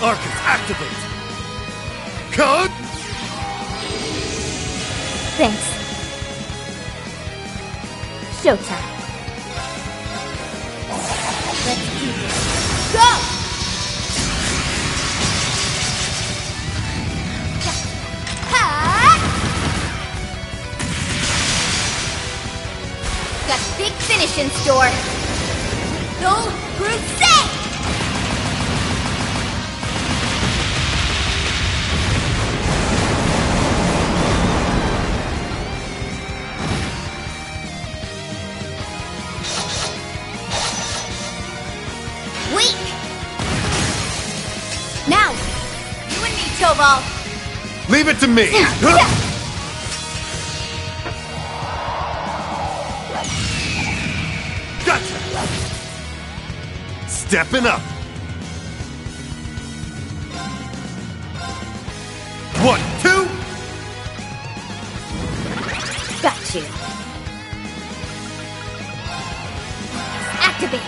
Arcus, activate! Cut! Thanks. Showtime. Let's do this. Go! Ha! Got a big finish in store. Go Crusade! Weak! Now, you and me, Tobal! Leave it to me! Gotcha! Stepping up! 1, 2, Got you. Activate.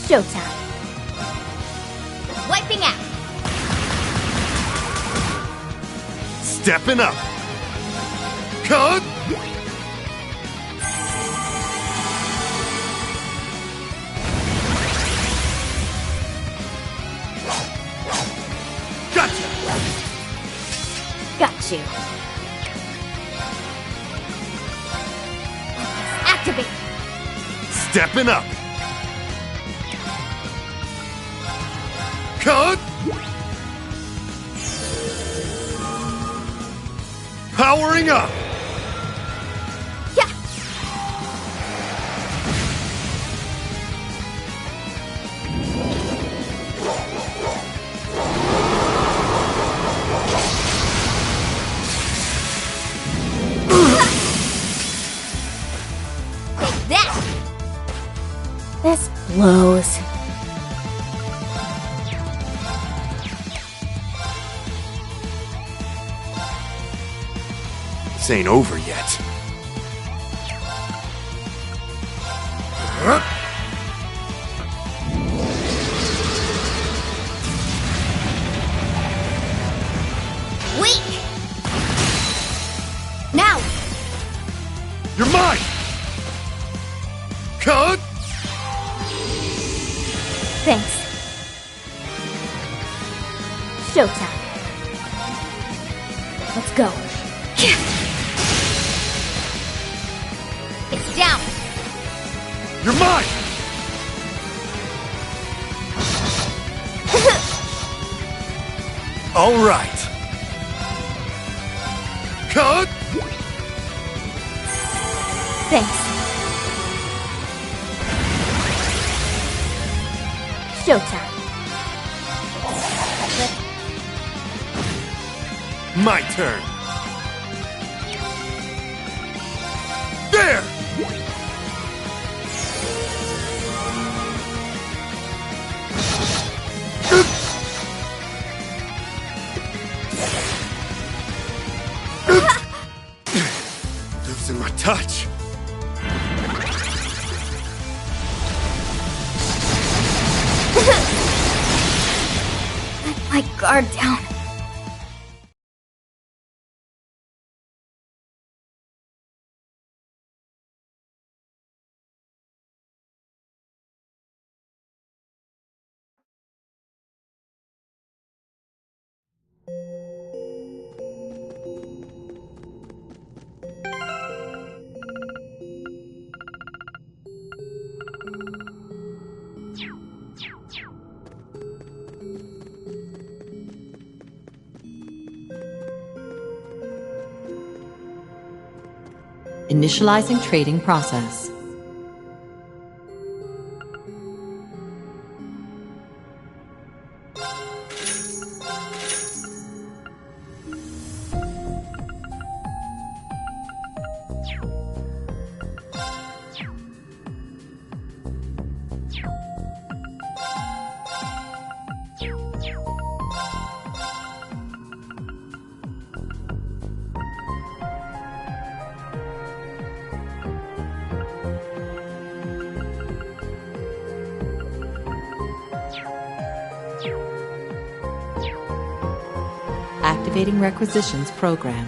Showtime. Wiping out. Stepping up. Cut. Gotcha. Got you. Activate. Stepping up. Cut. Powering up. Yeah. Take that. This blows. This ain't over yet. Weak. Now. You're mine. Cut. Thanks. Showtime. Let's go. It's down. You're mine. All right. Cut. Thanks. Showtime. My turn. There. Losing my touch. Let my guard down. Initializing trading process. Activating requisitions program.